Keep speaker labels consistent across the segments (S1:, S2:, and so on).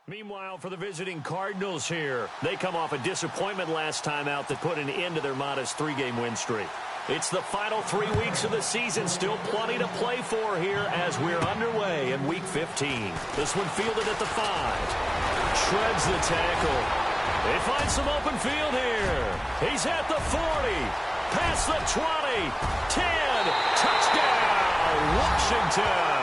S1: Meanwhile, for the visiting Cardinals here, they come off a disappointment last time out that put an end to their modest 3-game win streak. It's the final 3 weeks of the season, still plenty to play for here as we're underway in Week 15. This one fielded at the 5. Shreds the tackle. They find some open field here. He's at the 40. Past the 20. 10. Touchdown, Washington.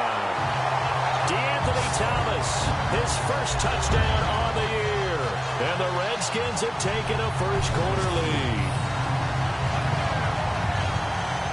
S1: D'Anthony Thomas, his first touchdown on the year. And the Redskins have taken a first-quarter lead.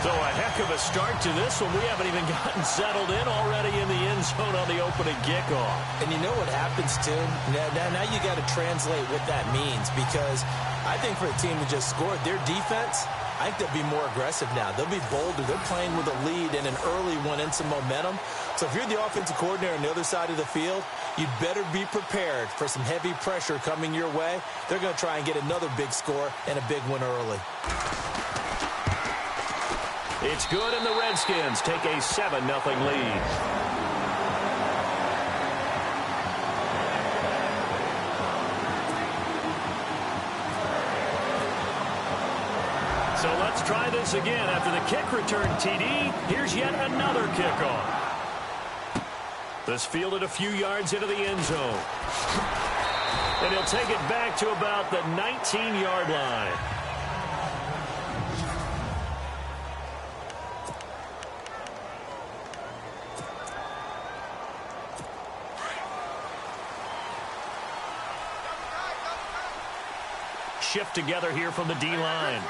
S1: So a heck of a start to this one. We haven't even gotten settled in already in the end zone on the opening kickoff.
S2: And you know what happens, too? Now you got to translate what that means, because I think for a team to just score, their defense, I think they'll be more aggressive now. They'll be bolder. They're playing with a lead and an early one and some momentum. So if you're the offensive coordinator on the other side of the field, you'd better be prepared for some heavy pressure coming your way. They're going to try and get another big score and a big one early.
S1: It's good, and the Redskins take a 7-0 lead. So let's try this again. After the kick return TD, here's yet another kickoff. This fielded a few yards into the end zone. And he'll take it back to about the 19-yard line. Shift together here from the D-line.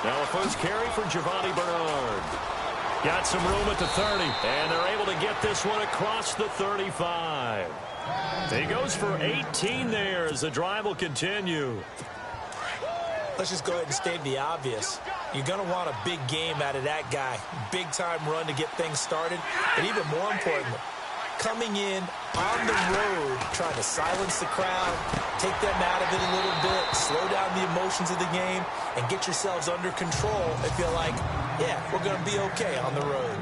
S1: Now a first carry for Giovanni Bernard. Got some room at the 30, and they're able to get this one across the 35. He goes for 18 there as the drive will continue.
S2: Let's just go ahead and state the obvious. You're going to want a big game out of that guy. Big-time run to get things started. And even more important, coming in on the road, trying to silence the crowd, take them out of it a little bit, slow down the emotions of the game, and get yourselves under control and feel like, yeah, we're going to be okay on the road.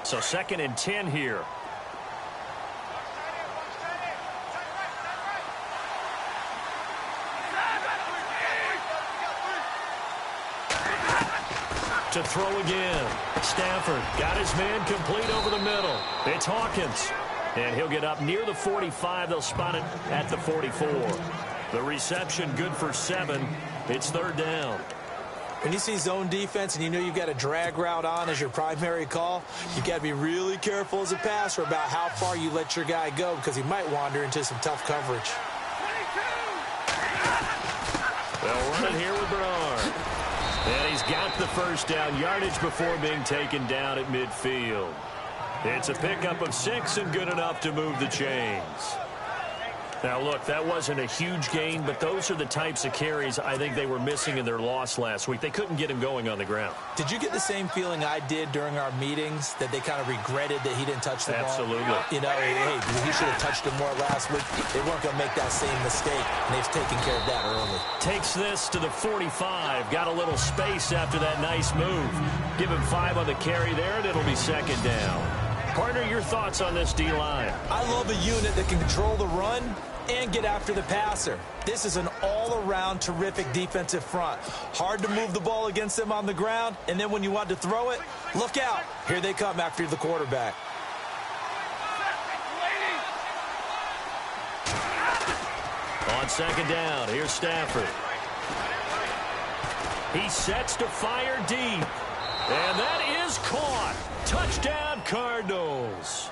S1: So 2nd and 10 here. To throw again. Stafford got his man complete over the middle. It's Hawkins. And he'll get up near the 45. They'll spot it at the 44. The reception good for 7. It's 3rd down.
S2: When you see zone defense and you know you've got a drag route on as your primary call, you've got to be really careful as a passer about how far you let your guy go, because he might wander into some tough coverage.
S1: They'll run it here with Bernard. And he's got the first down, yardage before being taken down at midfield. It's a pickup of 6 and good enough to move the chains. Now, look, that wasn't a huge gain, but those are the types of carries I think they were missing in their loss last week. They couldn't get him going on the ground.
S2: Did you get the same feeling I did during our meetings, that they kind of regretted that he didn't touch the ball?
S1: Absolutely.
S2: You know, hey, he should have touched him more last week. They weren't going to make that same mistake, and they've taken care of that early.
S1: Takes this to the 45. Got a little space after that nice move. Give him 5 on the carry there, and it'll be 2nd down. Partner, your thoughts on this D-line?
S2: I love a unit that can control the run and get after the passer. This is an all-around terrific defensive front. Hard to move the ball against them on the ground, and then when you want to throw it, look out. Here they come after the quarterback.
S1: On 2nd down, here's Stafford. He sets to fire deep, and that is caught. Touchdown, Cardinals.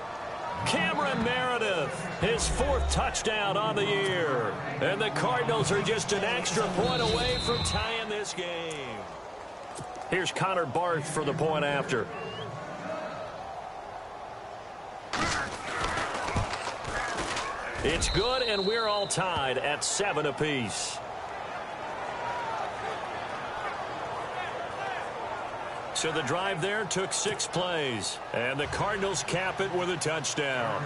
S1: Cameron Meredith, his 4th touchdown on the year. And the Cardinals are just an extra point away from tying this game. Here's Connor Barth for the point after. It's good, and we're all tied at 7 apiece. So the drive there took 6 plays, and the Cardinals cap it with a touchdown.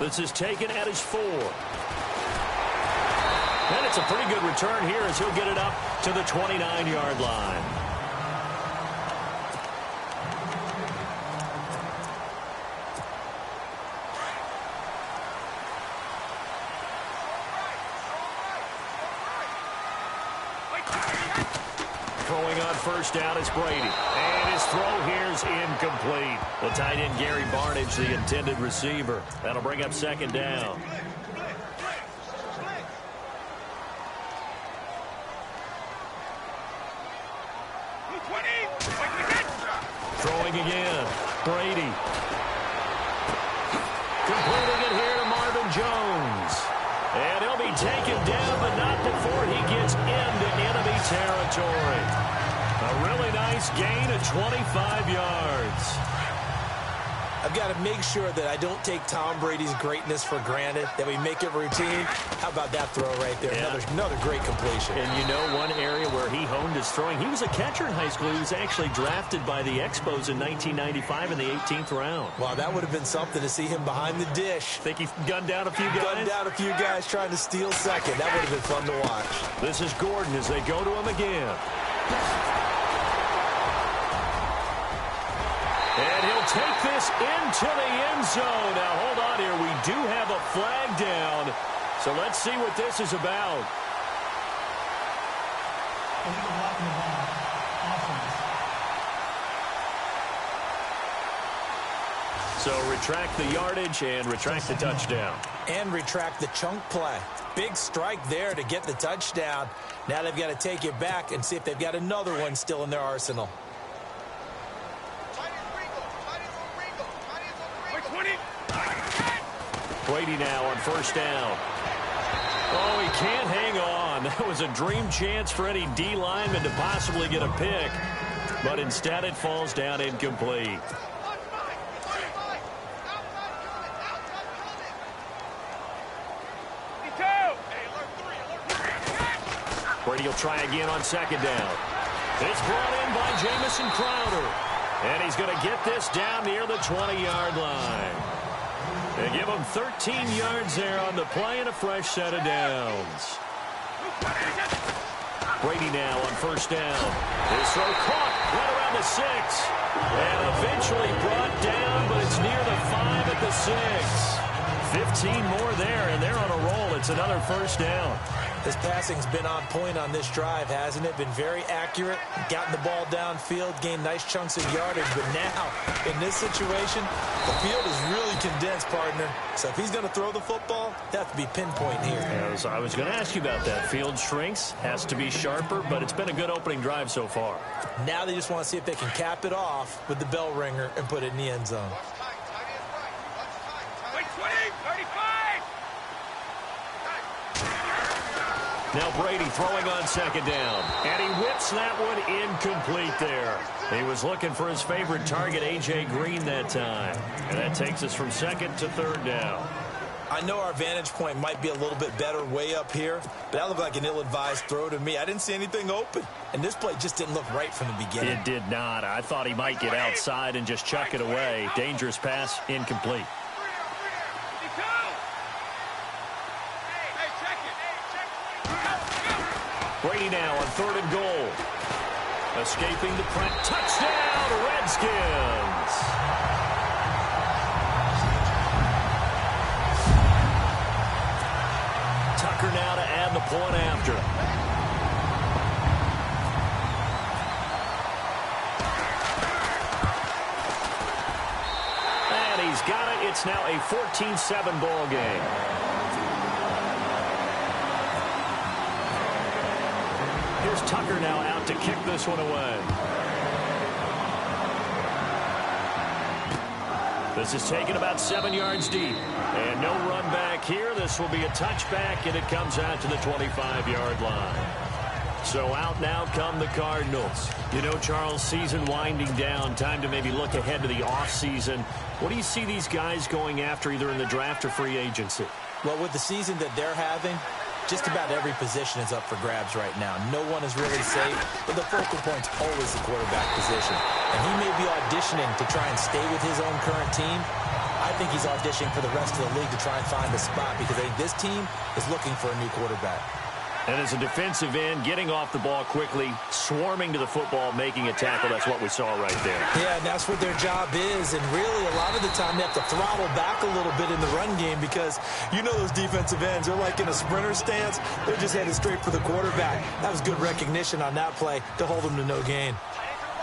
S1: This is taken at his 4. And it's a pretty good return here as he'll get it up to the 29-yard line. Throwing on first down is Brady. And his throw here is incomplete. The tight end, Gary Barnidge, the intended receiver. That'll bring up second down. Throwing again. Brady. Completing it here to Marvin Jones. And he'll be taken down, but not before he gets into enemy territory. A really nice gain of 25 yards.
S2: I've got to make sure that I don't take Tom Brady's greatness for granted, that we make it routine. How about that throw right there?
S1: Yeah.
S2: Another great completion.
S1: And you know one area where he honed his throwing, he was a catcher in high school. He was actually drafted by the Expos in 1995 in the 18th round.
S2: Wow, that would have been something to see him behind the dish.
S1: Think he gunned down a few guys?
S2: Gunned down a few guys trying to steal second. That would have been fun to watch.
S1: This is Gordon as they go to him again. And he'll take this into the end zone. Now, hold on here. We do have a flag down. So let's see what this is about. So retract the yardage and retract the touchdown.
S2: And retract the chunk play. Big strike there to get the touchdown. Now they've got to take it back and see if they've got another one still in their arsenal.
S1: Brady now on first down. Oh, he can't hang on. That was a dream chance for any D lineman to possibly get a pick. But instead it falls down incomplete. Brady will try again on second down. It's brought in by Jamison Crowder. And he's going to get this down near the 20-yard line. They give him 13 yards there on the play and a fresh set of downs. Brady now on first down. His throw caught right around the 6. And eventually brought down, but it's near the 5 at the 6. 15 more there, and they're on a roll. It's another first down.
S2: His passing's been on point on this drive, hasn't it? Been very accurate, gotten the ball downfield, gained nice chunks of yardage. But now, in this situation, the field is really condensed, partner. So if he's going to throw the football, they have to be pinpoint here.
S1: As I was going to ask you about that. Field shrinks, has to be sharper, but it's been a good opening drive so far.
S2: Now they just want to see if they can cap it off with the bell ringer and put it in the end zone.
S1: Now Brady throwing on second down. And he whips that one incomplete there. He was looking for his favorite target, A.J. Green, that time. And that takes us from second to third down.
S2: I know our vantage point might be a little bit better way up here, but that looked like an ill-advised throw to me. I didn't see anything open. And this play just didn't look right from the beginning.
S1: It did not. I thought he might get outside and just chuck it away. Dangerous pass, incomplete. Brady now on third and goal. Escaping the press. Touchdown, Redskins. Tucker now to add the point after. And he's got it. It's now a 14-7 ball game. Here's Tucker now out to kick this one away. This is taken about 7 yards deep. And no run back here. This will be a touchback, and it comes out to the 25-yard line. So out now come the Cardinals. You know, Charles, season winding down. Time to maybe look ahead to the offseason. What do you see these guys going after either in the draft or free agency?
S2: Well, with the season that they're having, just about every position is up for grabs right now. No one is really safe, but the focal point's always the quarterback position. And he may be auditioning to try and stay with his own current team. I think he's auditioning for the rest of the league to try and find a spot because I think this team is looking for a new quarterback.
S1: And as a defensive end, getting off the ball quickly, swarming to the football, making a tackle, that's what we saw right there.
S2: Yeah, and that's what their job is. And really, a lot of the time, they have to throttle back a little bit in the run game because you know those defensive ends, they're like in a sprinter stance. They're just headed straight for the quarterback. That was good recognition on that play to hold them to no gain.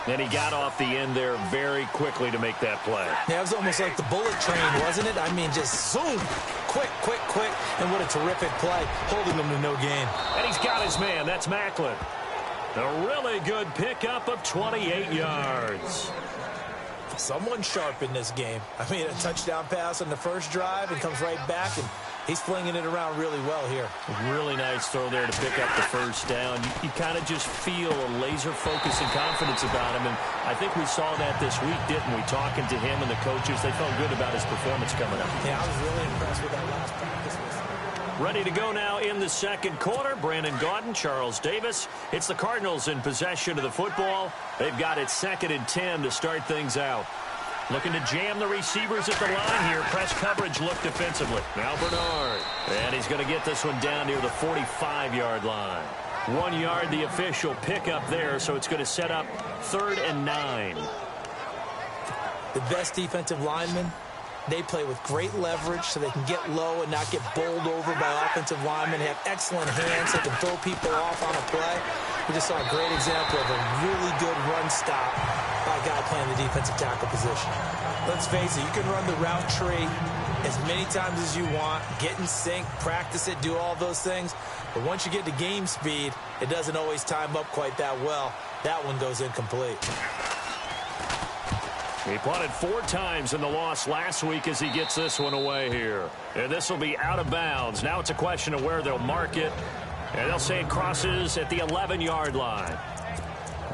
S1: And he got off the end there very quickly to make that play.
S2: Yeah, it was almost like the bullet train, wasn't it? I mean, just zoom, quick, quick, quick. And what a terrific play, holding them to no gain.
S1: And he's got his man. That's Macklin. A really good pickup of 28 yards.
S2: Someone sharp in this game. I mean, a touchdown pass on the first drive and comes right back, and he's flinging it around really well here.
S1: Really nice throw there to pick up the first down. You kind of just feel a laser focus and confidence about him, and I think we saw that this week, didn't we? Talking to him and the coaches, they felt good about his performance coming up.
S2: Yeah, I was really impressed with that last practice.
S1: Ready to go now in the second quarter. Brandon Gaudin, Charles Davis. It's the Cardinals in possession of the football. They've got it 2nd and 10 to start things out. Looking to jam the receivers at the line here. Press coverage look defensively. Now Bernard. And he's going to get this one down near the 45-yard line. 1 yard, the official pickup there, so it's going to set up 3rd and 9.
S2: The best defensive linemen, they play with great leverage so they can get low and not get bowled over by offensive linemen. They have excellent hands. They can throw people off on a play. We just saw a great example of a really good run stop by a guy playing the defensive tackle position. Let's face it, you can run the route tree as many times as you want, get in sync, practice it, do all those things. But once you get to game speed, it doesn't always time up quite that well. That one goes incomplete.
S1: He punted 4 times in the loss last week as he gets this one away here. And this will be out of bounds. Now it's a question of where they'll mark it. And they'll say it crosses at the 11-yard line.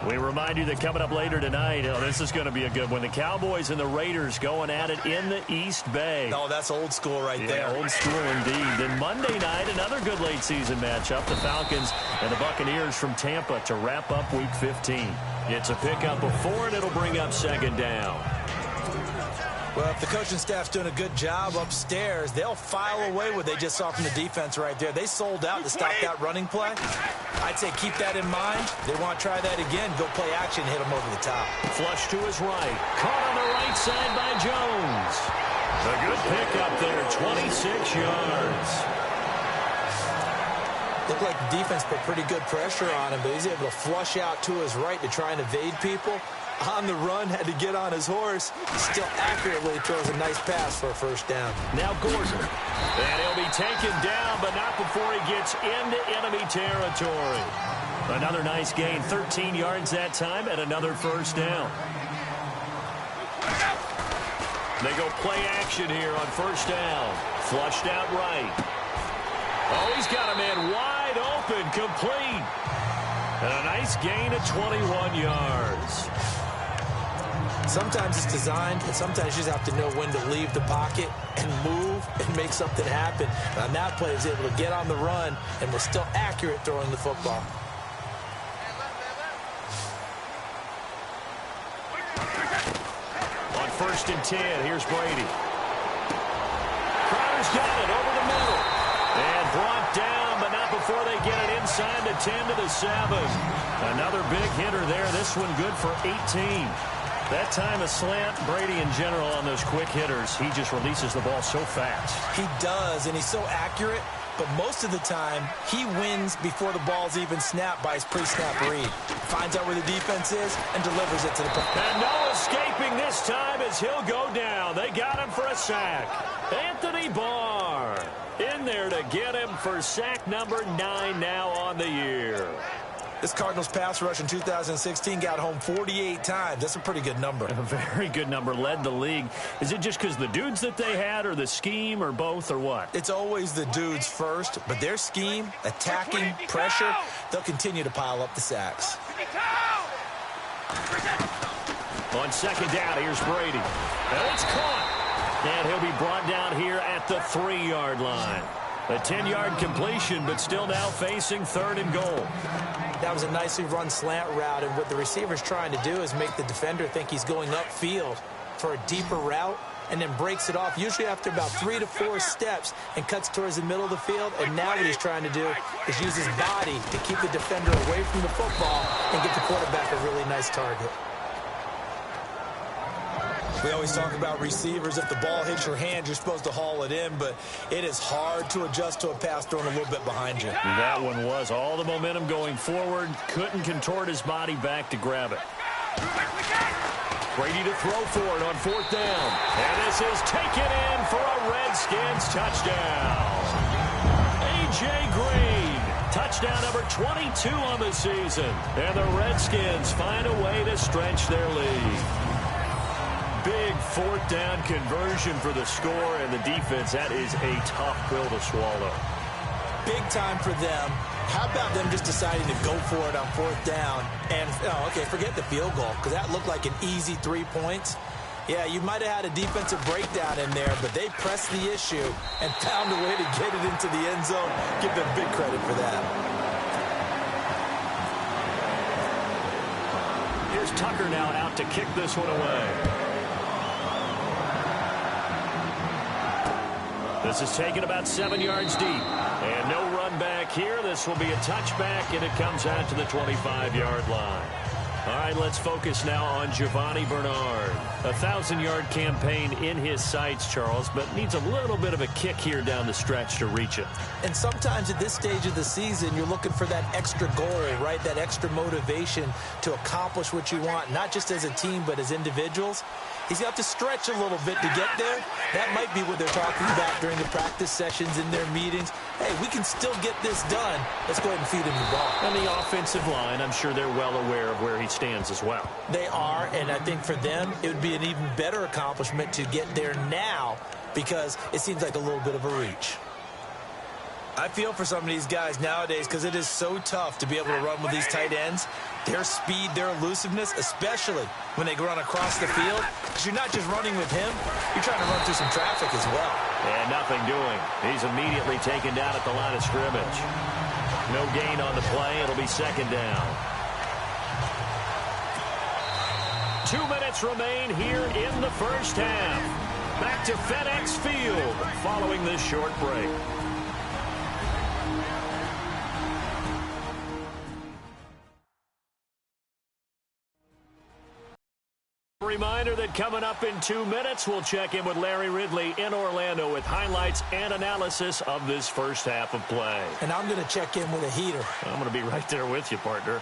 S1: We remind you that coming up later tonight, this is going to be a good one. The Cowboys and the Raiders going at it in the East Bay.
S2: Oh, that's old school right there.
S1: Old school indeed. Then Monday night, another good late season matchup. The Falcons and the Buccaneers from Tampa to wrap up Week 15. It's a pickup of 4, and it'll bring up 2nd down.
S2: Well, if the coaching staff's doing a good job upstairs, they'll file away what they just saw from the defense right there. They sold out to stop that running play. I'd say keep that in mind. They want to try that again. Go play action, hit them over the top.
S1: Flush to his right. Caught on the right side by Jones. A good pickup there, 26 yards.
S2: Looked like the defense put pretty good pressure on him, but he's able to flush out to his right to try and evade people. On the run, had to get on his horse. Still accurately throws a nice pass for a first down.
S1: Now Gordon. And he'll be taken down, but not before he gets into enemy territory. Another nice gain, 13 yards that time, and another first down. They go play action here on first down. Flushed out right. Oh, he's got a man wide open, complete. And a nice gain of 21 yards.
S2: Sometimes it's designed, and sometimes you just have to know when to leave the pocket and move and make something happen. And on that play, he was able to get on the run and was still accurate throwing the football.
S1: On 1st and 10, here's Brady. Crowder's got it over the middle. And brought down, but not before they get it inside the 10 to the 7. Another big hitter there. This one good for 18. That time a slant. Brady in general on those quick hitters, he just releases the ball so fast.
S2: He does, and he's so accurate, but most of the time he wins before the ball's even snapped by his pre-snap read. Finds out where the defense is and delivers it to the play.
S1: And no escaping this time as he'll go down. They got him for a sack. Anthony Barr in there to get him for sack number 9 now on the year.
S2: This Cardinals pass rush in 2016 got home 48 times. That's a pretty good number.
S1: A very good number. Led the league. Is it just because the dudes that they had or the scheme or both or what?
S2: It's always the dudes first, but their scheme, attacking, pressure, they'll continue to pile up the sacks.
S1: On 2nd down, here's Brady. And it's caught. And he'll be brought down here at the 3-yard line. A 10-yard completion, but still now facing 3rd and goal.
S2: That was a nicely run slant route, and what the receiver's trying to do is make the defender think he's going upfield for a deeper route, and then breaks it off, usually after about 3 to 4 steps, and cuts towards the middle of the field. And now what he's trying to do is use his body to keep the defender away from the football and get the quarterback a really nice target. We always talk about receivers. If the ball hits your hand, you're supposed to haul it in, but it is hard to adjust to a pass thrown a little bit behind you.
S1: That one was all the momentum going forward. Couldn't contort his body back to grab it. Brady to throw for it on 4th down. And this is taken in for a Redskins touchdown. A.J. Green, touchdown number 22 on the season. And the Redskins find a way to stretch their lead. Big 4th down conversion for the score, and the defense, that is a tough pill to swallow.
S2: Big time for them. How about them just deciding to go for it on 4th down? And, okay, forget the field goal, because that looked like an easy 3 points. Yeah, you might have had a defensive breakdown in there, but they pressed the issue and found a way to get it into the end zone. Give them big credit for that.
S1: Here's Tucker now out to kick this one away. This is taken about 7 yards deep. And no run back here. This will be a touchback, and it comes out to the 25-yard line. All right, let's focus now on Giovanni Bernard. A 1,000-yard campaign in his sights, Charles, but needs a little bit of a kick here down the stretch to reach it.
S2: And sometimes at this stage of the season, you're looking for that extra goal, right? That extra motivation to accomplish what you want, not just as a team, but as individuals. He's got to stretch a little bit to get there. That might be what they're talking about during the practice sessions in their meetings. Hey, we can still get this done. Let's go ahead and feed him the ball.
S1: And the offensive line, I'm sure they're well aware of where he stands as well.
S2: They are, and I think for them, it would be an even better accomplishment to get there now because it seems like a little bit of a reach. I feel for some of these guys nowadays because it is so tough to be able to run with these tight ends. Their speed, their elusiveness, especially when they run across the field. Because you're not just running with him, you're trying to run through some traffic as well.
S1: And nothing doing. He's immediately taken down at the line of scrimmage. No gain on the play. It'll be 2nd down. 2 minutes remain here in the first half. Back to FedEx Field following this short break. Reminder that coming up in 2 minutes, we'll check in with Larry Ridley in Orlando with highlights and analysis of this first half of play.
S2: And I'm going to check in with a heater.
S1: I'm going to be right there with you, partner.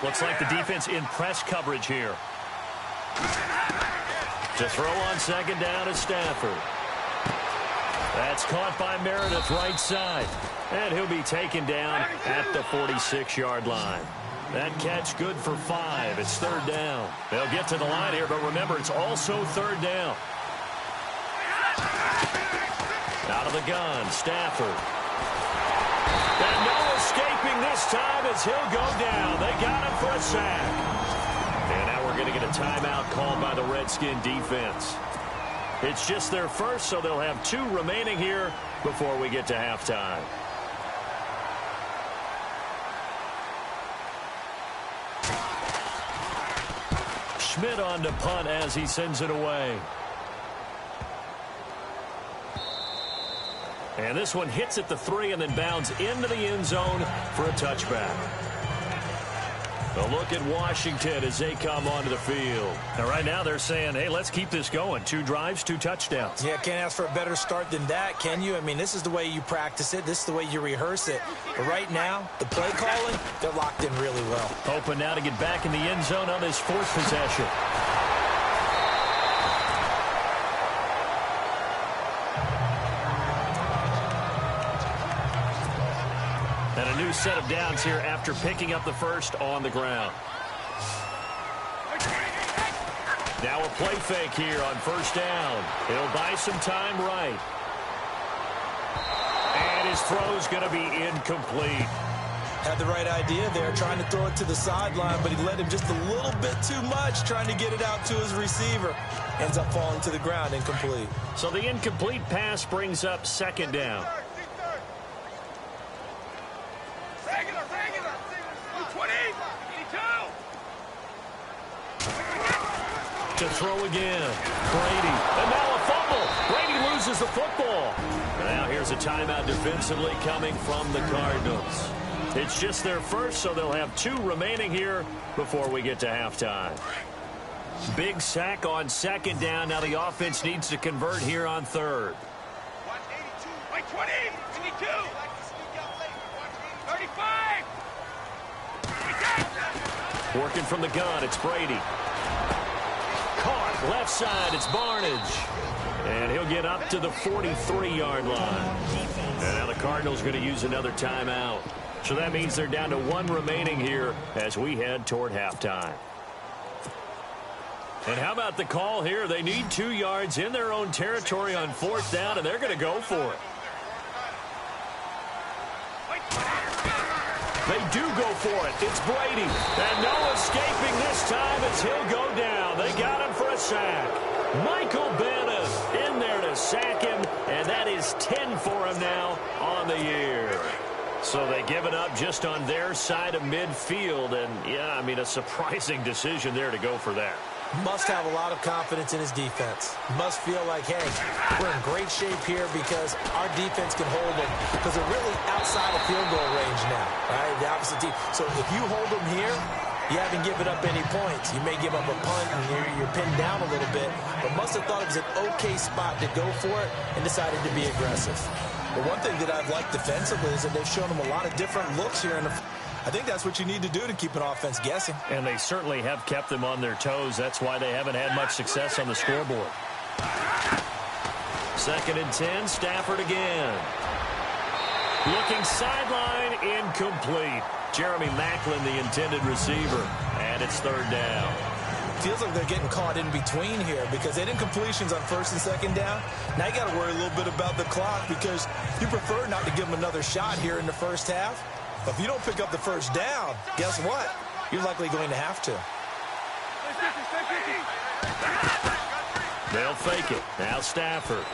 S1: Looks like the defense in press coverage here. To throw on 2nd down is Stafford. That's caught by Meredith right side. And he'll be taken down at the 46-yard line. That catch good for 5. It's 3rd down. They'll get to the line here, but remember, it's also 3rd down. Out of the gun, Stafford. And no escaping this time as he'll go down. They got him for a sack. And now we're going to get a timeout called by the Redskin defense. It's just their first, so they'll have 2 remaining here before we get to halftime. Schmidt on to punt as he sends it away. And this one hits at the 3 and then bounds into the end zone for a touchback. A look at Washington as they come onto the field. Now, right now they're saying, hey, let's keep this going. 2 drives, 2 touchdowns.
S2: Yeah, can't ask for a better start than that, can you? I mean, this is the way you practice it. This is the way you rehearse it. But right now, the play calling, they're locked in really well.
S1: Hoping now to get back in the end zone on this 4th possession. And a new set of downs here after picking up the first on the ground. Now a play fake here on 1st down. He'll buy some time right. And his throw's going to be incomplete.
S2: Had the right idea there, trying to throw it to the sideline, but he led him just a little bit too much, trying to get it out to his receiver. Ends up falling to the ground, incomplete.
S1: So the incomplete pass brings up 2nd down. To throw again. Brady. And now a fumble. Brady loses the football. Now here's a timeout defensively coming from the Cardinals. It's just their first, so they'll have 2 remaining here before we get to halftime. Big sack on second down. Now the offense needs to convert here on third.
S3: 20, 22, 35.
S1: Working from the gun, it's Brady. Caught, left side, it's Barnage. And he'll get up to the 43-yard line. And now the Cardinals going to use another timeout. So that means they're down to 1 remaining here as we head toward halftime. And how about the call here? They need 2 yards in their own territory on 4th down, and they're going to go for it. They do go for it. It's Brady. And no escaping this time as he'll go down. They got him for a sack. Michael Bennett in there to sack him, and that is 10 for him now on the year. So they give it up just on their side of midfield, and, yeah, I mean, a surprising decision there to go for that.
S2: Must have a lot of confidence in his defense. Must feel like, hey, we're in great shape here because our defense can hold them because they're really outside of field goal range now, right? The opposite team. So if you hold them here, you haven't given up any points. You may give up a punt and you're pinned down a little bit, but must have thought it was an okay spot to go for it and decided to be aggressive. But one thing that I've liked defensively is that they've shown them a lot of different looks here in the I think that's what you need to do to keep an offense guessing.
S1: And they certainly have kept them on their toes. That's why they haven't had much success on the scoreboard. 2nd and 10, Stafford again. Looking sideline, incomplete. Jeremy Maclin, the intended receiver. And it's 3rd down.
S2: Feels like they're getting caught in between here because they didn't completions on 1st and 2nd down. Now you got to worry a little bit about the clock because you prefer not to give them another shot here in the first half. But if you don't pick up the 1st down, guess what? You're likely going to have to.
S1: They'll fake it. Now Stafford.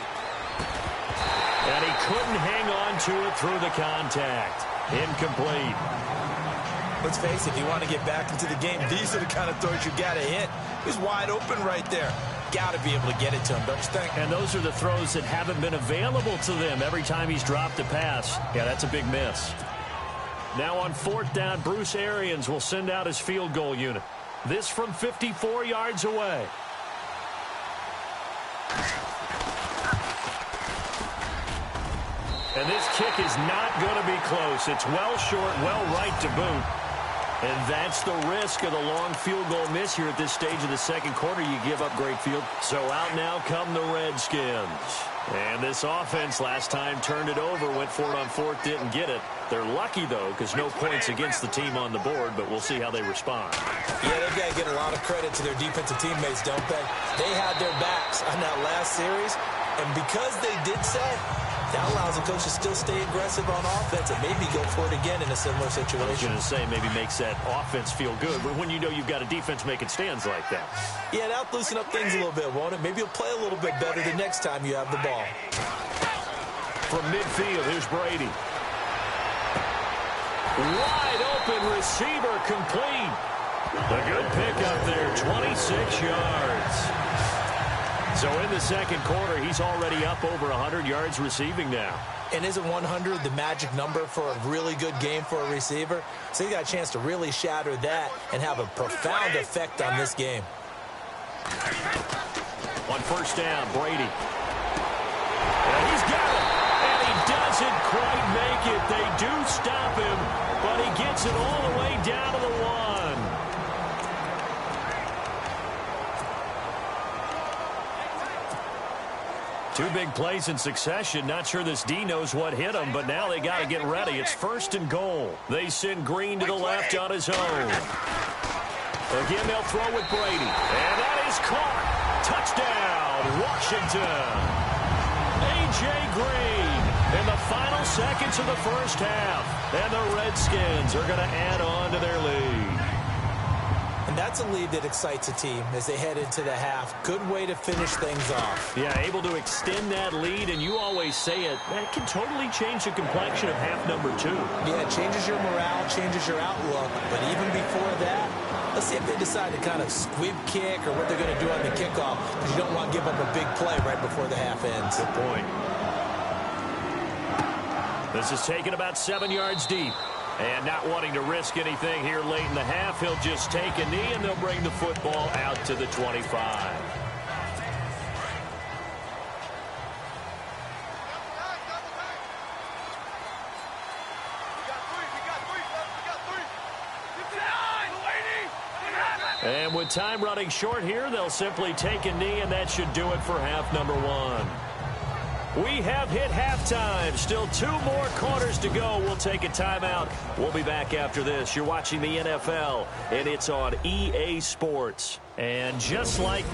S1: And he couldn't hang on to it through the contact. Incomplete.
S2: Let's face it, if you want to get back into the game, these are the kind of throws you got to hit. He's wide open right there. Got to be able to get it to him, don't you think?
S1: And those are the throws that haven't been available to them every time he's dropped a pass. Yeah, that's a big miss. Now on 4th down, Bruce Arians will send out his field goal unit. This from 54 yards away. And this kick is not going to be close. It's well short, well right to boot. And that's the risk of the long field goal miss here at this stage of the 2nd quarter. You give up great field. So out now come the Redskins. And this offense last time turned it over, went for it on 4th, didn't get it. They're lucky, though, because no points against the team on the board, but we'll see how they respond.
S2: Yeah, they've got to get a lot of credit to their defensive teammates, don't they? They had their backs on that last series, and because they did so, that allows the coach to still stay aggressive on offense and maybe go for it again in a similar situation.
S1: I was going to say maybe makes that offense feel good, but when you know you've got a defense making stands like that.
S2: Yeah, that'll loosen up things a little bit, won't it? Maybe you'll play a little bit better the next time you have the ball.
S1: From midfield, here's Brady. Wide open receiver, complete. A good pickup there, 26 yards. So in the 2nd quarter, he's already up over 100 yards receiving now.
S2: And isn't 100 the magic number for a really good game for a receiver? So he got a chance to really shatter that and have a profound effect on this game.
S1: On 1st down, Brady. And he's got it. And he doesn't quite make it. They do stop him, but he gets it all the way down to the 1. Two big plays in succession. Not sure this D knows what hit him, but now they got to get ready. It's 1st and goal. They send Green to the left on his own. Again, they'll throw with Brady. And that is caught. Touchdown, Washington. A.J. Green in the final seconds of the 1st half. And the Redskins are going to add on to their lead.
S2: And that's a lead that excites a team as they head into the half. Good way to finish things off.
S1: Yeah, able to extend that lead, and you always say it, that can totally change the complexion of half number 2.
S2: Yeah, it changes your morale, changes your outlook. But even before that, Let's see if they decide to kind of squib kick or what they're going to do on the kickoff, because you don't want to give up a big play right before the half ends.
S1: Good point. This is taken about 7 yards deep. And not wanting to risk anything here late in the half, he'll just take a knee, and they'll bring the football out to the 25. And with time running short here, they'll simply take a knee, and that should do it for half number one. We have hit halftime. Still 2 more quarters to go. We'll take a timeout. We'll be back after this. You're watching the NFL, and it's on EA Sports. And just like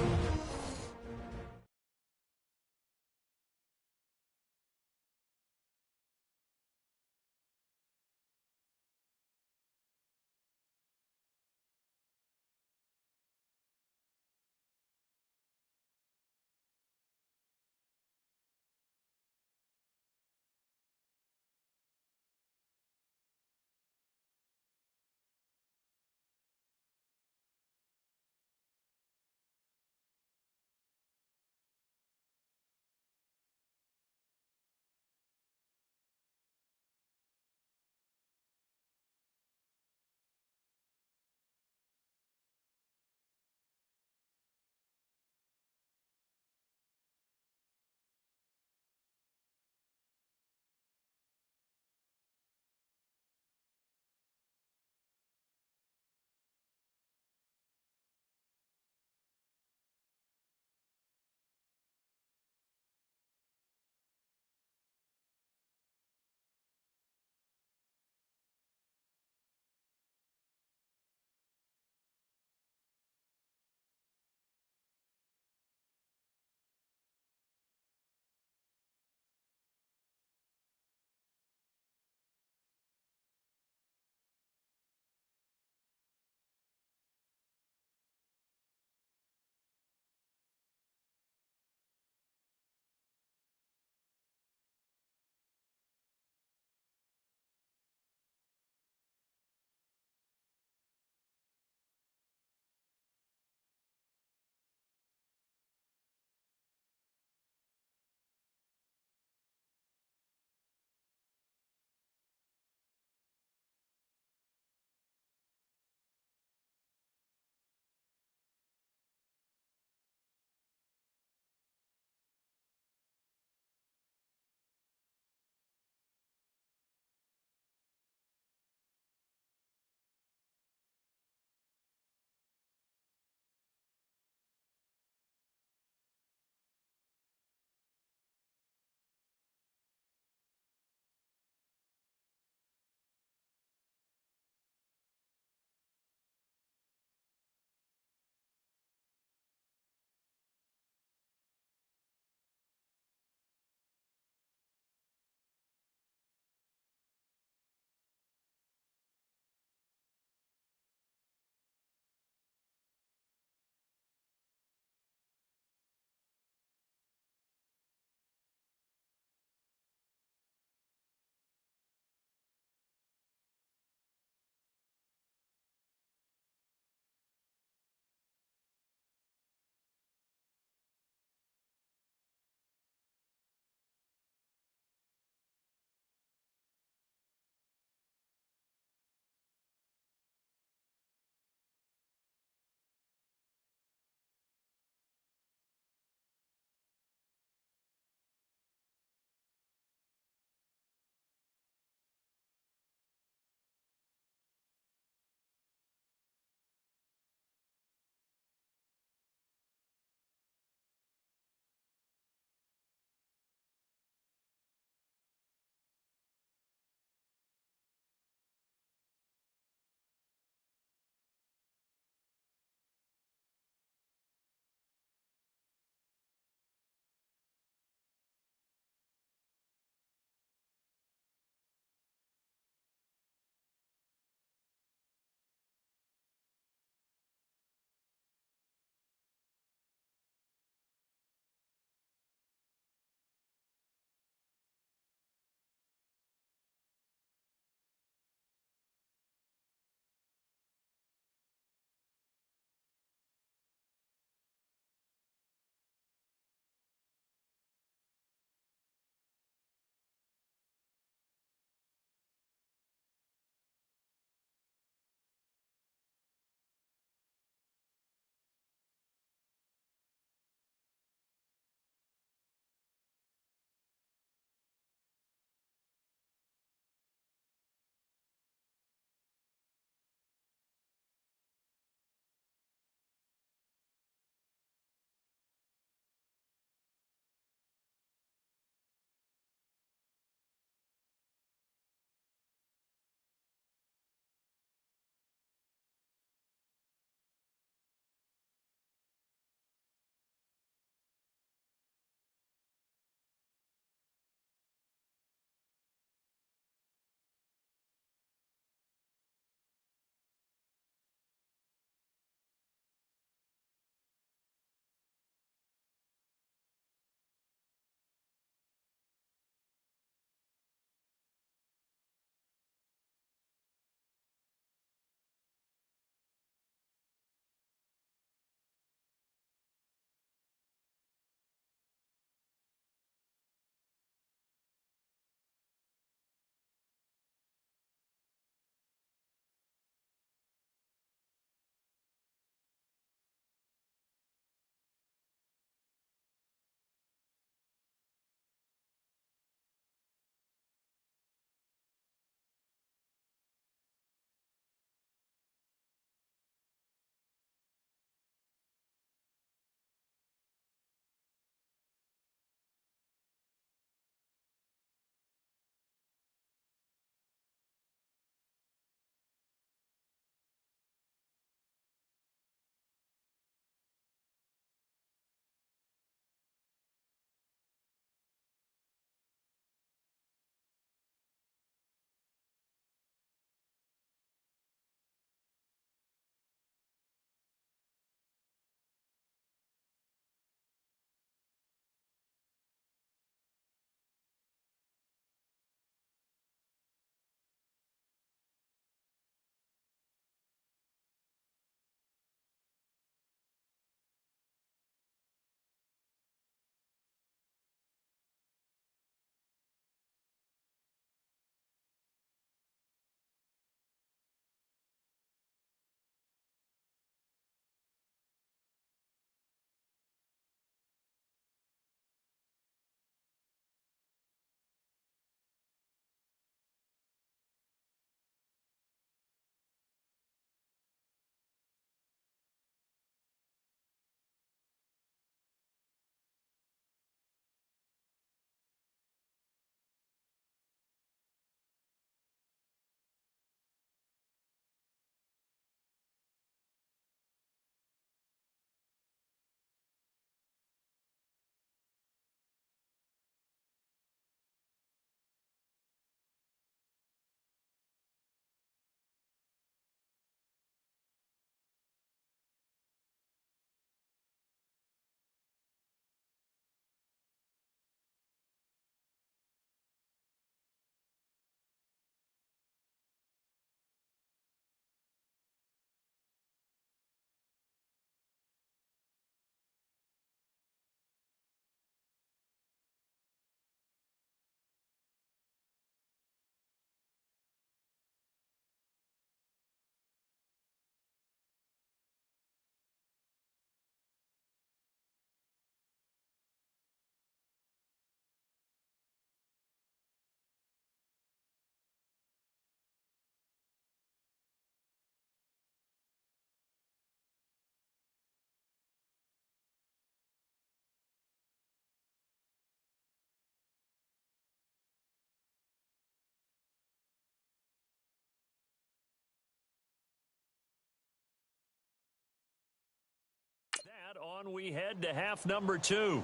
S1: On we head to half number 2.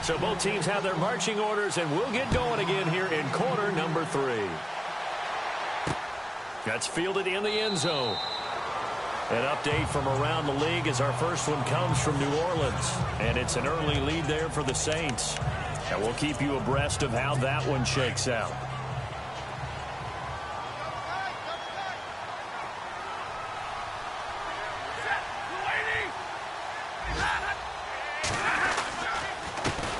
S1: So both teams have their marching orders, and we'll get going again here in quarter number 3. That's fielded in the end zone. An update from around the league as our first one comes from New Orleans. And it's an early lead there for the Saints. And we'll keep you abreast of how that one shakes out.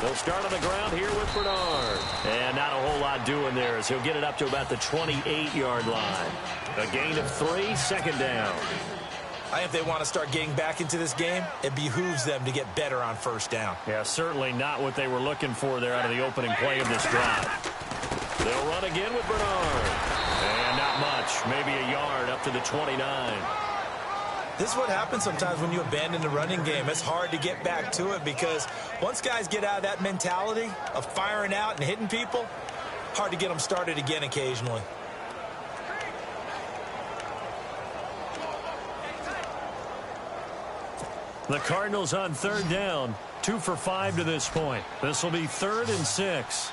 S1: They'll start on the ground here with Bernard. And not a whole lot doing there as he'll get it up to about the 28-yard line. A gain of 3, second down.
S2: I think if they want to start getting back into this game, it behooves them to get better on first down.
S1: Yeah, certainly not what they were looking for there out of the opening play of this drive. They'll run again with Bernard. And not much, maybe a yard up to the 29.
S2: This is what happens sometimes when you abandon the running game. It's hard to get back to it because once guys get out of that mentality of firing out and hitting people, hard to get them started again occasionally.
S1: The Cardinals on third down, 2 for 5 to this point. This will be 3rd and 6.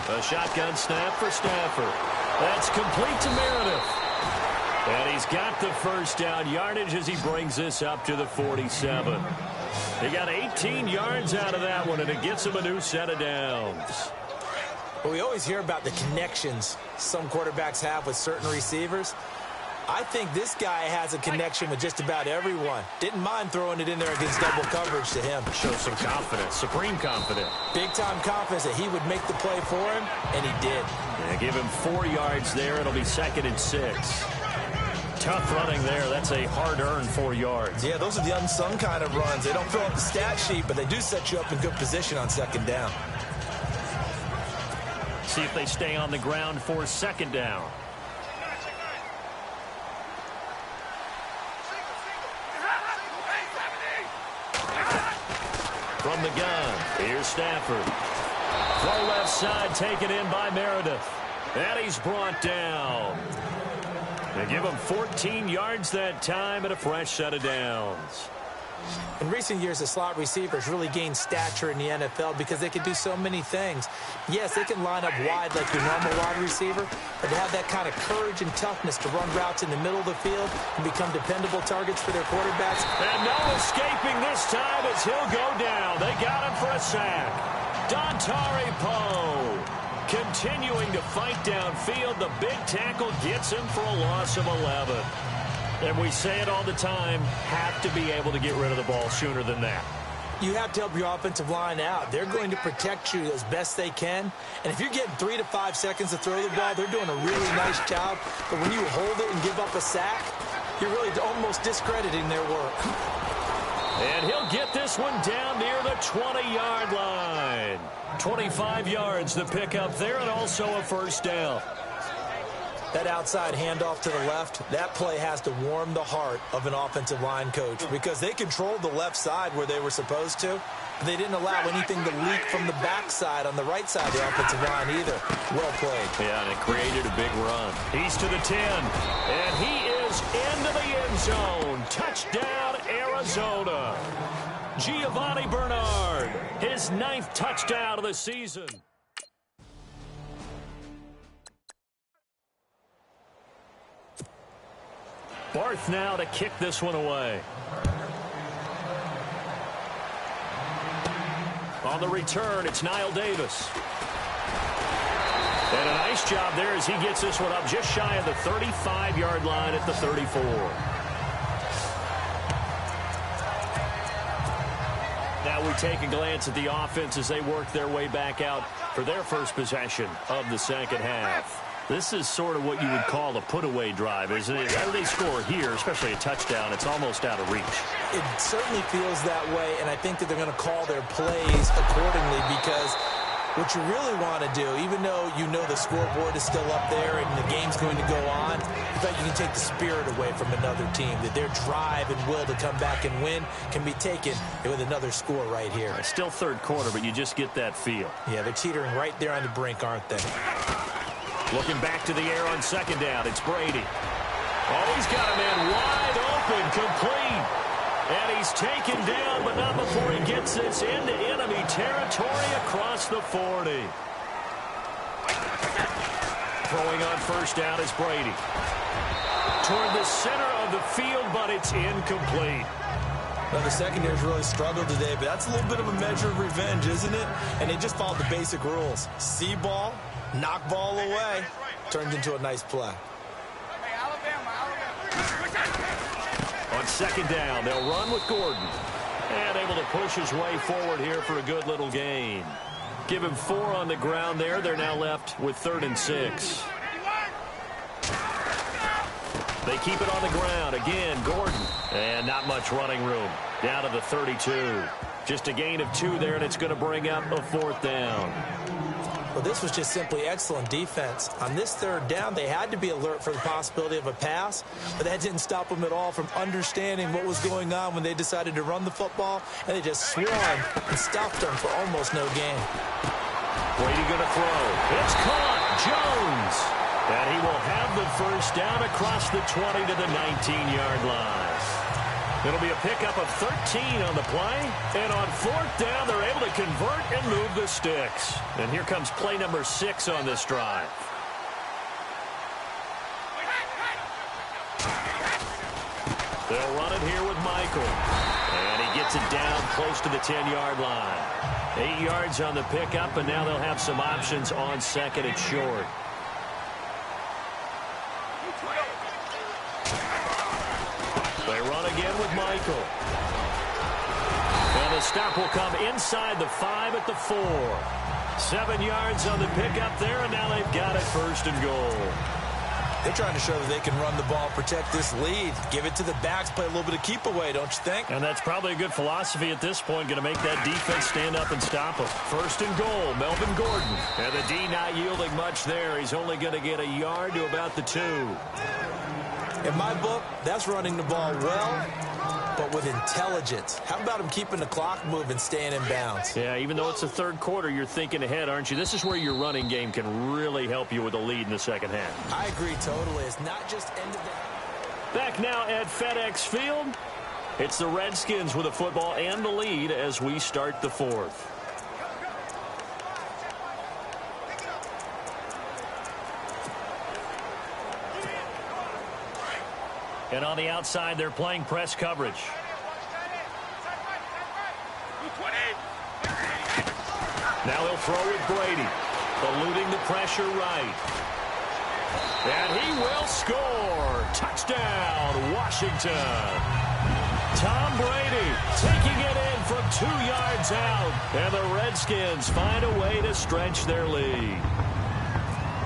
S1: A shotgun snap for Stafford. That's complete to Meredith. And he's got the first down yardage as he brings this up to the 47. He got 18 yards out of that one, and it gets him a new set of downs.
S2: Well, we always hear about the connections some quarterbacks have with certain receivers. I think this guy has a connection with just about everyone. Didn't mind throwing it in there against double coverage to him.
S1: Shows some confidence, supreme confidence.
S2: Big-time confidence that he would make the play for him, and he did.
S1: Yeah, give him 4 yards there. It'll be 2nd and 6. Tough running there. That's a hard-earned 4 yards.
S2: Yeah, those are the unsung kind of runs. They don't fill up the stat sheet, but they do set you up in good position on 2nd down.
S1: See if they stay on the ground for 2nd down. From the gun, here's Stafford. Far left side taken in by Meredith. And he's brought down. They give him 14 yards that time and a fresh set of downs.
S2: In recent years, the slot receivers really gained stature in the NFL because they can do so many things. Yes, they can line up wide like your normal wide receiver, but to have that kind of courage and toughness to run routes in the middle of the field and become dependable targets for their quarterbacks.
S1: And no escaping this time as he'll go down. They got him for a sack. Dontari Poe continuing to fight downfield. The big tackle gets him for a loss of 11. And we say it all the time, have to be able to get rid of the ball sooner than that.
S2: You have to help your offensive line out. They're going to protect you as best they can. And if you're getting 3 to 5 seconds to throw the ball, they're doing a really nice job. But when you hold it and give up a sack, you're really almost discrediting their work.
S1: And he'll get this one down near the 20-yard line. 25 yards the pickup there, and also a first down.
S2: That outside handoff to the left, that play has to warm the heart of an offensive line coach because they controlled the left side where they were supposed to. But they didn't allow anything to leak from the backside on the right side of the offensive line either. Well played.
S1: Yeah, and it created a big run. He's to the 10, and he is into the end zone. Touchdown, Arizona. Giovanni Bernard, his 9th touchdown of the season. Barth now to kick this one away. On the return, it's Niall Davis. And a nice job there as he gets this one up just shy of the 35-yard line at the 34. Now we take a glance at the offense as they work their way back out for their first possession of the second half. This is sort of what you would call a put-away drive, isn't it? How do they score here, especially a touchdown? It's almost out of reach.
S2: It certainly feels that way, and I think that they're going to call their plays accordingly because what you really want to do, even though you know the scoreboard is still up there and the game's going to go on, in fact, you can take the spirit away from another team, that their drive and will to come back and win can be taken with another score right here.
S1: It's still third quarter, but you just get that feel.
S2: Yeah, they're teetering right there on the brink, aren't they?
S1: Looking back to the air on second down. It's Brady. Oh, he's got a man wide open, complete. And he's taken down, but not before he gets this into enemy territory across the 40. Throwing on first down is Brady. Toward the center of the field, but it's incomplete.
S2: Well, the secondary's really struggled today, but that's a little bit of a measure of revenge, isn't it? And they just followed the basic rules. See ball, knock ball away. Turned into a nice play.
S1: On second down, they'll run with Gordon. And able to push his way forward here for a good little gain. Give him 4 on the ground there. They're now left with 3rd and 6. They keep it on the ground. Again, Gordon. And not much running room. Down to the 32. Just a gain of 2 there, and it's going to bring up a 4th down.
S2: Well, this was just simply excellent defense. On this 3rd down, they had to be alert for the possibility of a pass, but that didn't stop them at all from understanding what was going on when they decided to run the football, and they just swarmed and stopped them for almost no gain.
S1: Brady going to throw. It's caught. Jones. And he will have the first down across the 20 to the 19-yard line. It'll be a pickup of 13 on the play. And on 4th down, they're able to convert and move the sticks. And here comes play number 6 on this drive. They'll run it here with Michael. And he gets it down close to the 10-yard line. 8 yards on the pickup, and now they'll have some options on 2nd and short. They run again with Michael. And the stop will come inside the 5 at the 4. 7 yards on the pickup there, and now they've got it 1st and goal.
S2: They're trying to show that they can run the ball, protect this lead, give it to the backs, play a little bit of keep away, don't you think?
S1: And that's probably a good philosophy at this point, going to make that defense stand up and stop them. 1st and goal, Melvin Gordon. And the D not yielding much there. He's only going to get a yard to about the 2.
S2: In my book, that's running the ball well, but with intelligence. How about him keeping the clock moving, staying in bounds?
S1: Yeah, even though it's the 3rd quarter, you're thinking ahead, aren't you? This is where your running game can really help you with a lead in the 2nd half.
S2: I agree totally. It's not just end of the...
S1: Back now at FedEx Field, it's the Redskins with the football and the lead as we start the 4th. And on the outside, they're playing press coverage. Now he'll throw with Brady. Eluding the pressure right. And he will score. Touchdown, Washington. Tom Brady taking it in from 2 yards out. And the Redskins find a way to stretch their lead.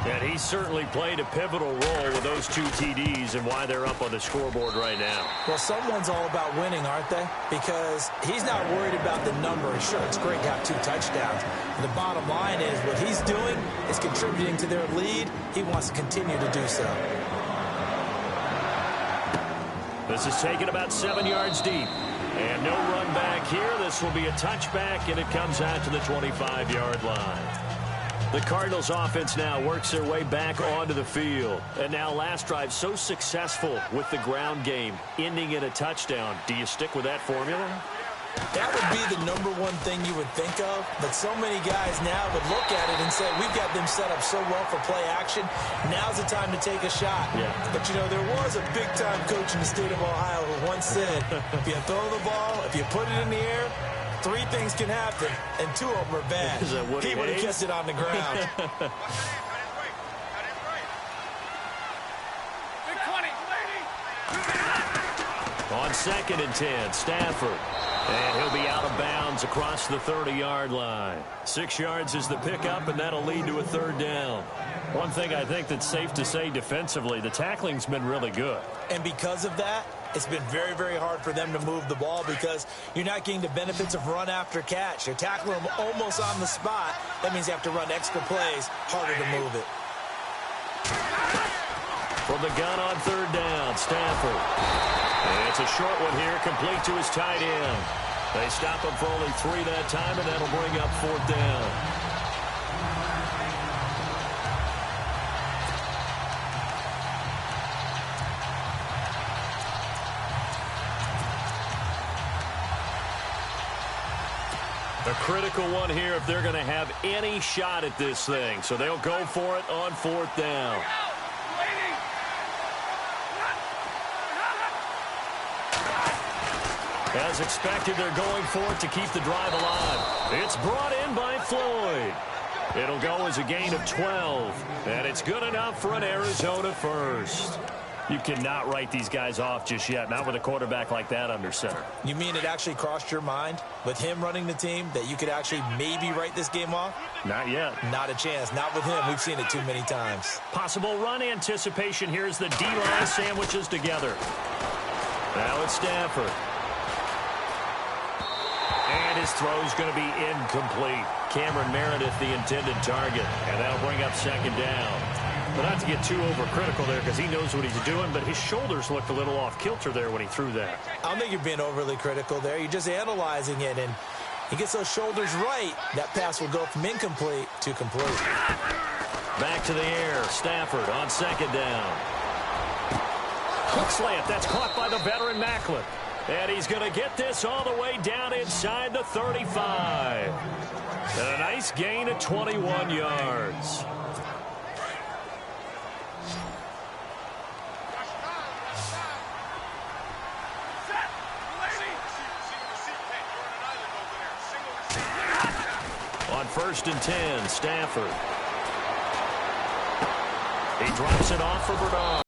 S1: And he certainly played a pivotal role with those 2 TDs and why they're up on the scoreboard right now.
S2: Well, someone's all about winning, aren't they? Because he's not worried about the number. Sure, it's great to have 2 touchdowns. The bottom line is what he's doing is contributing to their lead. He wants to continue to do so.
S1: This is taken about 7 yards deep. And no run back here. This will be a touchback, and it comes out to the 25-yard line. The Cardinals offense now works their way back onto the field. And now last drive so successful with the ground game, ending in a touchdown. Do you stick with that formula?
S2: That would be the #1 thing you would think of. But so many guys now would look at it and say, we've got them set up so well for play action. Now's the time to take a shot. Yeah. But, you know, there was a big-time coach in the state of Ohio who once said, if you throw the ball, if you put it in the air, 3 things can happen, and 2 of them are bad. He would have kept it on the ground.
S1: On 2nd and 10, Stafford. And he'll be out of bounds across the 30-yard line. 6 yards is the pickup, and that'll lead to a 3rd down. One thing I think that's safe to say defensively, the tackling's been really good.
S2: And because of that, it's been very, very hard for them to move the ball because you're not getting the benefits of run after catch. You're tackling them almost on the spot. That means you have to run extra plays, harder to move it.
S1: From the gun on 3rd down, Stafford. And it's a short one here, complete to his tight end. They stop him for only 3 that time, and that'll bring up 4th down. A critical one here if they're going to have any shot at this thing. So they'll go for it on 4th down. As expected, they're going for it to keep the drive alive. It's brought in by Floyd. It'll go as a gain of 12. And it's good enough for an Arizona first. You cannot write these guys off just yet, not with a quarterback like that under center.
S2: You mean it actually crossed your mind with him running the team that you could actually maybe write this game off?
S1: Not yet.
S2: Not a chance. Not with him. We've seen it too many times.
S1: Possible run anticipation. Here's the D-line sandwiches together. Now it's Stafford. And his throw's going to be incomplete. Cameron Meredith, the intended target. And that'll bring up 2nd down. But not to get too overcritical there because he knows what he's doing, but his shoulders looked a little off kilter there when he threw that.
S2: I don't think you're being overly critical there. You're just analyzing it, and he gets those shoulders right. That pass will go from incomplete to complete.
S1: Back to the air. Stafford on 2nd down. Quick slant. That's caught by the veteran Macklin. And he's going to get this all the way down inside the 35. And a nice gain of 21 yards. On 1st and 10, Stafford. He drops it off for Bernard.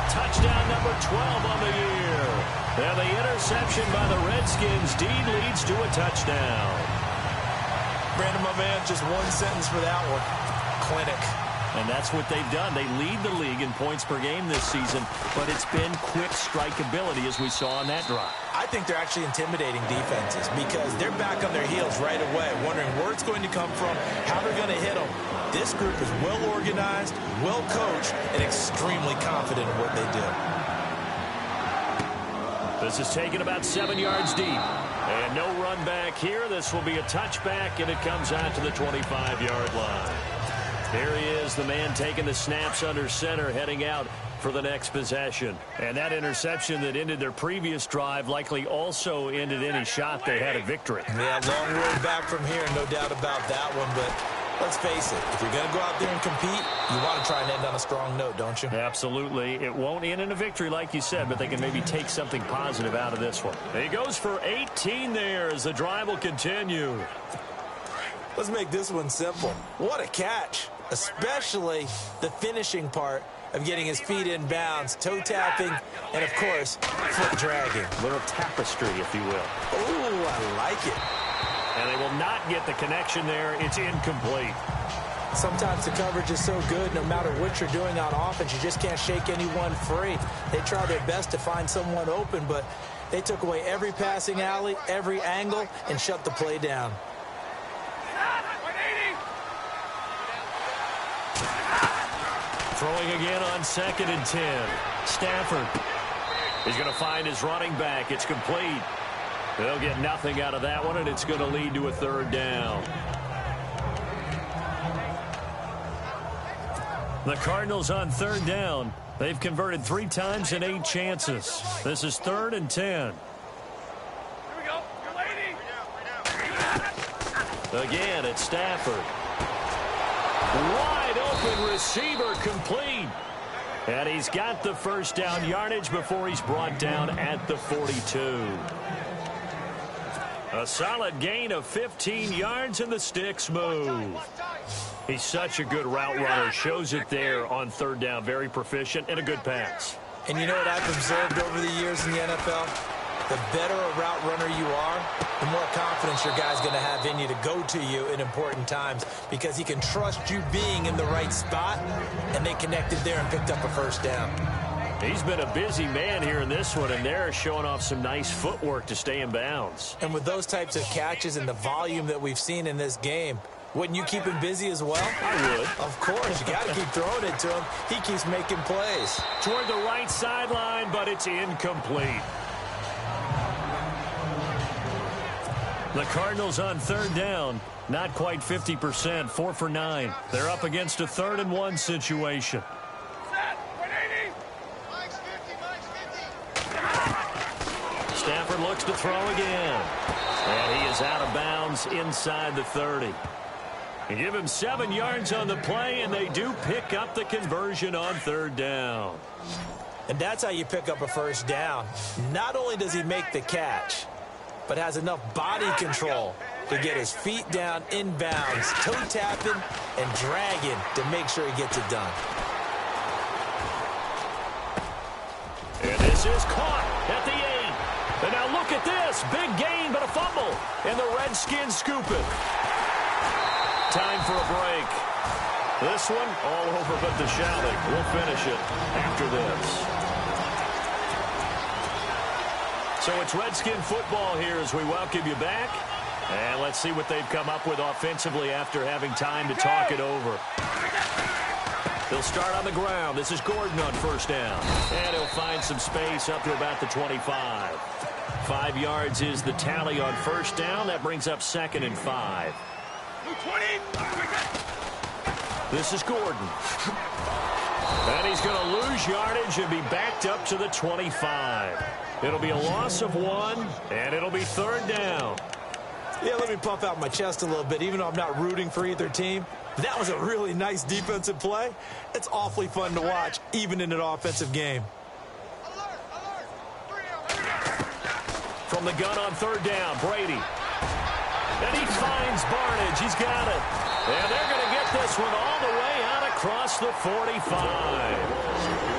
S1: Touchdown number 12 on the year. And the interception by the Redskins. Dean leads to a touchdown.
S2: Brandon, my man, just one sentence for that one. Clinic.
S1: And that's what they've done. They lead the league in points per game this season, but it's been quick strikeability as we saw on that drive.
S2: I think they're actually intimidating defenses because they're back on their heels right away, wondering where it's going to come from, how they're going to hit them. This group is well organized, well coached, and extremely confident in what they do.
S1: This is taken about 7 yards deep. And no run back here. This will be a touchback, and it comes out to the 25-yard line. Here he is, the man taking the snaps under center, heading out for the next possession. And that interception that ended their previous drive likely also ended any shot they had at victory.
S2: Yeah, long road back from here, no doubt about that one. But let's face it, if you're going to go out there and compete, you want to try and end on a strong note, don't you?
S1: Absolutely. It won't end in a victory like you said, but they can maybe take something positive out of this one. He goes for 18 there as the drive will continue.
S2: Let's make this one simple. What a catch, especially the finishing part of getting his feet in bounds, toe tapping, and, of course, foot dragging.
S1: A little tapestry, if you will.
S2: Oh, I like it.
S1: And they will not get the connection there. It's incomplete.
S2: Sometimes the coverage is so good, no matter what you're doing on offense, you just can't shake anyone free. They try their best to find someone open, but they took away every passing alley, every angle, and shut the play down.
S1: Throwing again on 2nd and 10. Stafford. He's going to find his running back. It's complete. They'll get nothing out of that one, and it's going to lead to a 3rd down. The Cardinals on 3rd down. They've converted 3 times in 8 chances. This is 3rd and 10.
S3: Here we go.
S1: Again, it's Stafford. Wide open receiver, complete. And he's got the 1st down yardage before he's brought down at the 42. A solid gain of 15 yards, and the sticks move. He's such a good route runner. Shows it there on 3rd down. Very proficient and a good pass.
S2: And you know what I've observed over the years in the NFL? The better a route runner you are, the more confidence your guy's going to have in you to go to you in important times because he can trust you being in the right spot, and they connected there and picked up a 1st down.
S1: He's been a busy man here in this one, and they're showing off some nice footwork to stay in bounds.
S2: And with those types of catches and the volume that we've seen in this game, wouldn't you keep him busy as well?
S1: I would.
S2: Of course. You got to keep throwing it to him. He keeps making plays.
S1: Toward the right sideline, but it's incomplete. The Cardinals on 3rd down. Not quite 50%. 4 for 9. They're up against a 3rd and 1 situation. Stafford looks to throw again. And he is out of bounds inside the 30. You give him 7 yards on the play, and they do pick up the conversion on 3rd down.
S2: And that's how you pick up a 1st down. Not only does he make the catch, but has enough body control to get his feet down in bounds, toe tapping and dragging to make sure he gets it done.
S1: And this is caught at the 8. And now look at this. Big gain, but a fumble. And the Redskins scoop it. Time for a break. This one all over but the shouting. We'll finish it after this. So it's Redskin football here as we welcome you back. And let's see what they've come up with offensively after having time to talk it over. They'll start on the ground. This is Gordon on 1st down. And he'll find some space up to about the 25. 5 yards is the tally on 1st down. That brings up 2nd and 5. This is Gordon. And he's going to lose yardage and be backed up to the 25. It'll be a loss of 1, and it'll be 3rd down.
S2: Yeah, let me puff out my chest a little bit, even though I'm not rooting for either team. That was a really nice defensive play. It's awfully fun to watch, even in an offensive game.
S1: From the gun on 3rd down, Brady. And he finds Barnage. He's got it. And they're going to get this one all the way out across the 45.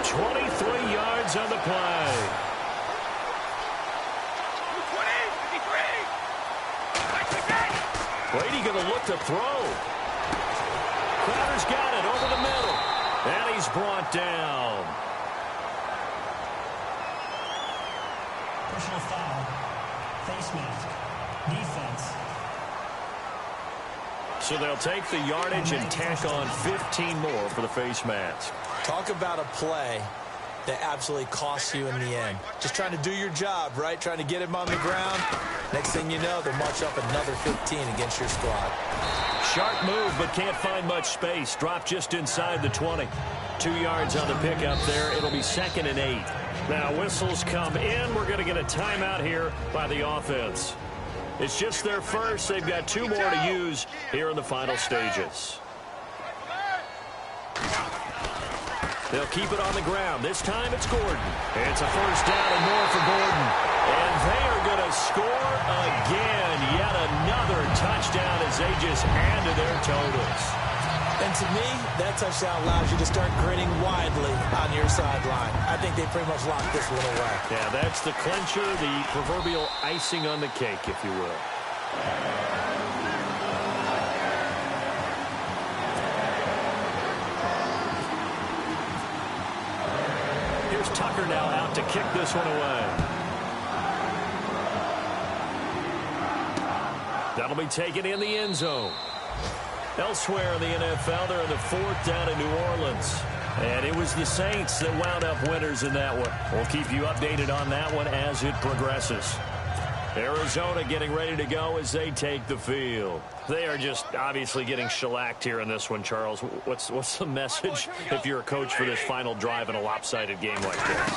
S1: 23 yards on the play. Brady going to look to throw. Crowder's receiver's got it over the middle. And he's brought down.
S4: Personal foul. Face mask. Defense.
S1: So they'll take the yardage and tack on 15 more for the face mask.
S2: Talk about a play that absolutely costs you in the end. Just trying to do your job, right? Trying to get him on the ground. Next thing you know, they'll march up another 15 against your squad.
S1: Sharp move, but can't find much space. Dropped just inside the 20. 2 yards on the pickup there. It'll be 2nd and 8. Now whistles come in. We're going to get a timeout here by the offense. It's just their first. They've got 2 more to use here in the final stages. They'll keep it on the ground. This time it's Gordon. It's a first down and more for Gordon. And they are going to score again. Yet another touchdown as they just add to their totals.
S2: And to me, that touchdown allows you to start grinning widely on your sideline. I think they pretty much locked this one away.
S1: Yeah, that's the clincher, the proverbial icing on the cake, if you will. Here's Tucker now out to kick this one away. That'll be taken in the end zone. Elsewhere in the NFL, they're in the 4th down in New Orleans. And it was the Saints that wound up winners in that one. We'll keep you updated on that one as it progresses. Arizona getting ready to go as they take the field. They are just obviously getting shellacked here in this one, Charles. What's the message if you're a coach for this final drive in a lopsided game like this?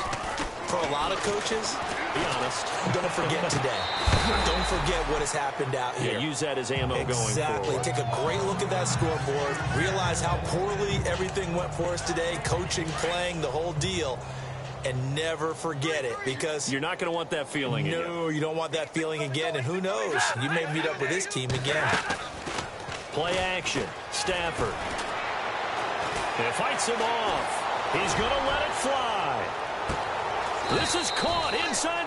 S2: For a lot of coaches,
S1: be honest,
S2: don't forget today. Don't forget what has happened out here.
S1: Yeah, use that as ammo going forward.
S2: Exactly. Take a great look at that scoreboard. Realize how poorly everything went for us today. Coaching, playing, the whole deal. And never forget it, because
S1: you're not going to want that feeling again.
S2: No, you don't want that feeling again. And who knows? You may meet up with this team again.
S1: Play action. Stafford. And it fights him off. He's going to let it fly. This is caught inside